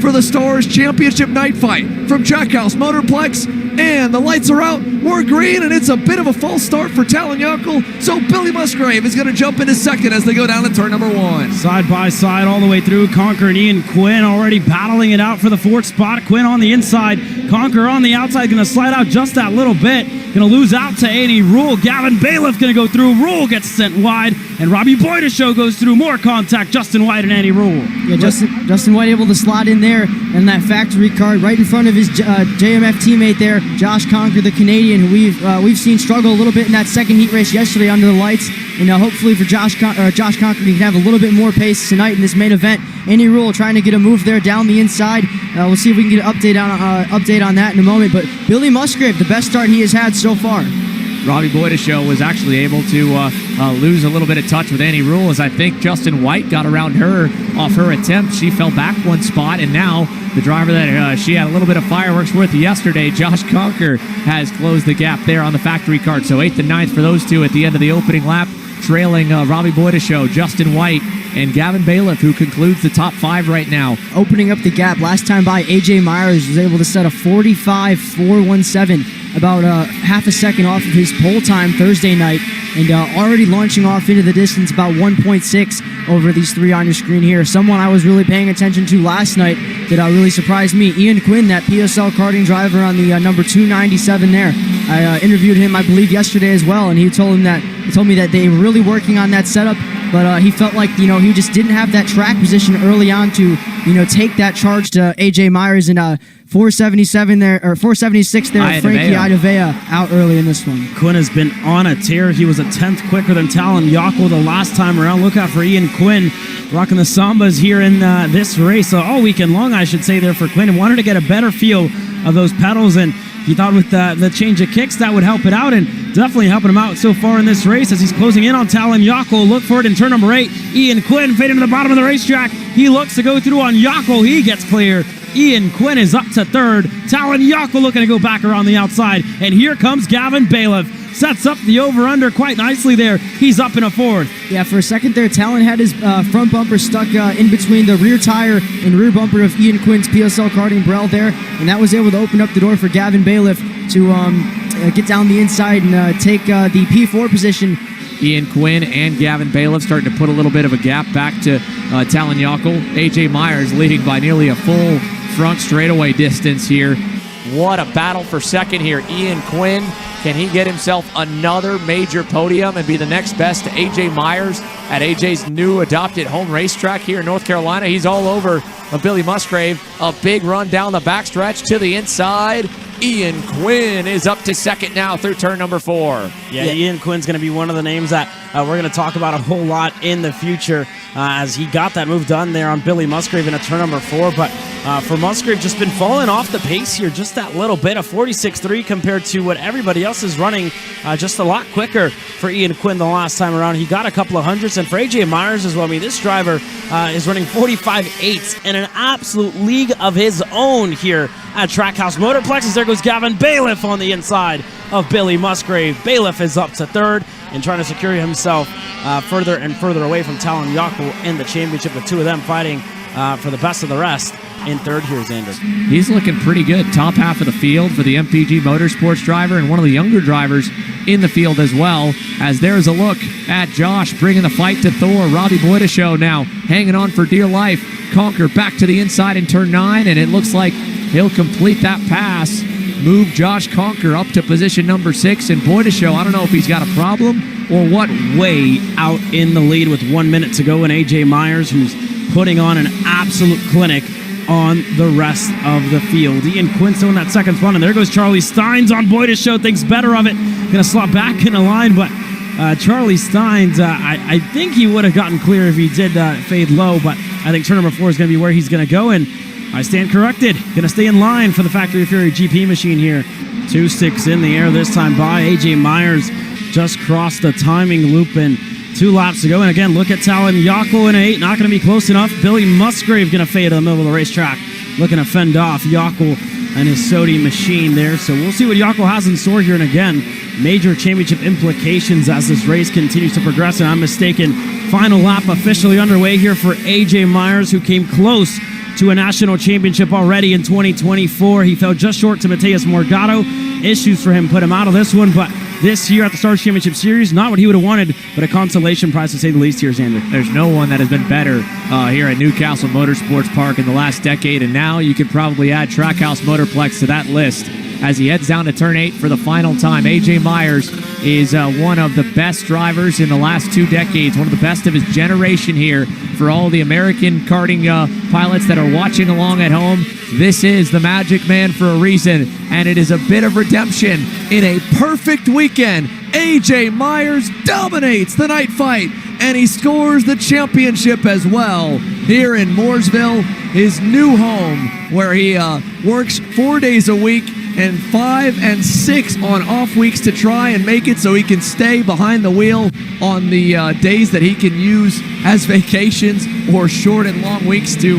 for the Stars Championship Night Fight from Trackhouse Motorplex. And the lights are out, we're green, and it's a bit of a false start for Talon Yockel. So Billy Musgrave is going to jump into second as they go down to turn number 1. Side by side all the way through. Conquer and Ian Quinn already battling it out for the 4th spot. Quinn on the inside, Conquer on the outside, going to slide out just that little bit. Going to lose out to Andy Rule. Gavin Bailiff going to go through. Rule gets sent wide, and Robbie Boydeshow goes through. More contact, Justin White and Andy Rule. Yeah, Justin White able to slot in there in that factory car right in front of his JMF teammate there, Josh Conquer, the Canadian, who we've seen struggle a little bit in that second heat race yesterday under the lights. And hopefully for Josh Conquer, he can have a little bit more pace tonight in this main event. Andy Rule trying to get a move there down the inside. We'll see if we can get an update on that in a moment. But Billy Musgrave, the best start he has had so far. Robbie Boydeshow was actually able to lose a little bit of touch with Annie Rule, as I think Justin White got around her off her attempt. She fell back one spot, and now the driver that she had a little bit of fireworks with yesterday, Josh Conquer, has closed the gap there on the factory cart. So 8th and 9th for those two at the end of the opening lap, trailing Robbie Boydeshow, Justin White, and Gavin Bailiff, who concludes the top 5 right now. Opening up the gap, last time by, AJ Myers was able to set a 45.417, about half a second off of his pole time Thursday night, and already launching off into the distance about 1.6 over these 3 on your screen here. Someone I was really paying attention to last night that really surprised me, Ian Quinn, that PSL karting driver on the number 297 there. I interviewed him, I believe, yesterday as well, and he told me that they were really working on that setup, but he felt like, he just didn't have that track position early on to, take that charge to AJ Myers, and 477 there, or 476 there, Frankie Idavea out early in this one. Quinn has been on a tear. He was a 10th quicker than Talon Yockel the last time around. Look out for Ian Quinn rocking the Sambas here in this race all weekend long, I should say, there for Quinn, and wanted to get a better feel of those pedals, and he thought with the change of kicks that would help it out, and definitely helping him out so far in this race as he's closing in on Talon Yockel. Look for it in turn number 8. Ian Quinn fading to the bottom of the racetrack. He looks to go through on Yockel. He gets clear. Ian Quinn is up to 3rd. Talon Yockel looking to go back around the outside. And here comes Gavin Bailiff. Sets up the over-under quite nicely there. He's up in a 4th. Yeah, for a second there, Talon had his front bumper stuck in between the rear tire and rear bumper of Ian Quinn's PSL karting Brell there, and that was able to open up the door for Gavin Bailiff to get down the inside and take the P4 position. Ian Quinn and Gavin Bailiff starting to put a little bit of a gap back to Talon Yockel. AJ Myers leading by nearly a full front straightaway distance here. What a battle for second here. Ian Quinn, can he get himself another major podium and be the next best to AJ Myers at AJ's new adopted home racetrack here in North Carolina? He's all over Billy Musgrave. A big run down the backstretch to the inside. Ian Quinn is up to second now through turn number 4. Yeah, Ian Quinn's going to be one of the names that we're going to talk about a whole lot in the future as he got that move done there on Billy Musgrave in a turn number 4. But for Musgrave, just been falling off the pace here just that little bit, a 46.3 compared to what everybody else is running, just a lot quicker for Ian Quinn the last time around. He got a couple of hundreds, and for AJ Myers as well. I mean, this driver is running 45.8s in an absolute league of his own here at Trackhouse Motorplex. As there goes Gavin Bailiff on the inside of Billy Musgrave. Bailiff is up to 3rd and trying to secure himself further and further away from Talon Yockel in the championship. The two of them fighting for the best of the rest in 3rd here, Xander. He's looking pretty good. Top half of the field for the MPG Motorsports driver, and one of the younger drivers in the field as well, as there's a look at Josh bringing the fight to Thor. Robbie Boydeshow now hanging on for dear life. Conquer back to the inside in turn 9, and it looks like he'll complete that pass, move Josh Conquer up to position number 6, and Boydeshow, I don't know if he's got a problem or what. Way out in the lead with 1 minute to go, and AJ Myers, who's putting on an absolute clinic on the rest of the field. Ian Quinn still in that second spot, and there goes Charlie Steins on Boydeshow. Thinks better of it. Gonna slot back in the line, but Charlie Steins, I think he would have gotten clear if he did fade low, but I think turn number 4 is going to be where he's going to go, and I stand corrected. Going to stay in line for the Factory Fury GP machine here. 2.6 in the air this time by AJ Myers. Just crossed the timing loop, and 2 laps to go. And again, look at Talon Yockel in 8. Not going to be close enough. Billy Musgrave going to fade in the middle of the racetrack. Looking to fend off Yockel and his Sodi machine there. So we'll see what Yockel has in store here. And again, major championship implications as this race continues to progress. And I'm mistaken, final lap officially underway here for AJ Myers, who came close to a national championship already in 2024. He fell just short to Mateus Morgado. Issues for him put him out of this one, but this year at the Stars Championship Series, not what he would have wanted, but a consolation prize to say the least here, Xander. There's no one that has been better here at Newcastle Motorsports Park in the last decade, and now you could probably add Trackhouse Motorplex to that list as he heads down to turn 8 for the final time. A.J. Myers is one of the best drivers in the last 2 decades, one of the best of his generation here. For all the American karting pilots that are watching along at home, this is the Magic Man for a reason, and it is a bit of redemption. In a perfect weekend, A.J. Myers dominates the night fight, and he scores the championship as well here in Mooresville, his new home, where he works 4 days a week and 5 and 6 on off weeks to try and make it so he can stay behind the wheel on the days that he can use as vacations or short and long weeks to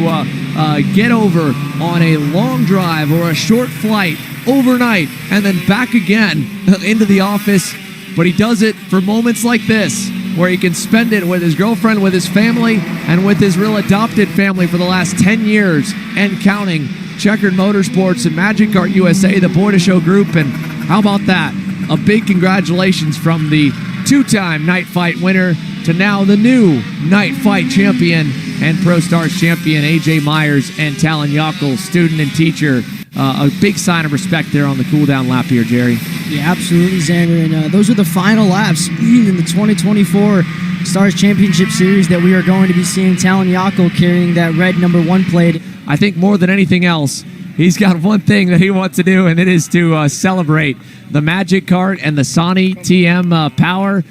get over on a long drive or a short flight overnight and then back again into the office. But he does it for moments like this, where he can spend it with his girlfriend, with his family, and with his real adopted family for the last 10 years and counting. Checkered Motorsports and Magic Kart USA, the Boy to Show group. And how about that? A big congratulations from the 2-time Night Fight winner to now the new Night Fight champion and Pro Stars champion, A.J. Myers and Talon Yockel, student and teacher. A big sign of respect there on the cool-down lap here, Jerry. Yeah, absolutely, Xander. And those are the final laps in the 2024 Stars Championship Series that we are going to be seeing Talon Yockel carrying that red number 1 plate. I think more than anything else, he's got one thing that he wants to do, and it is to celebrate the Magic Kart and the Sony TM Power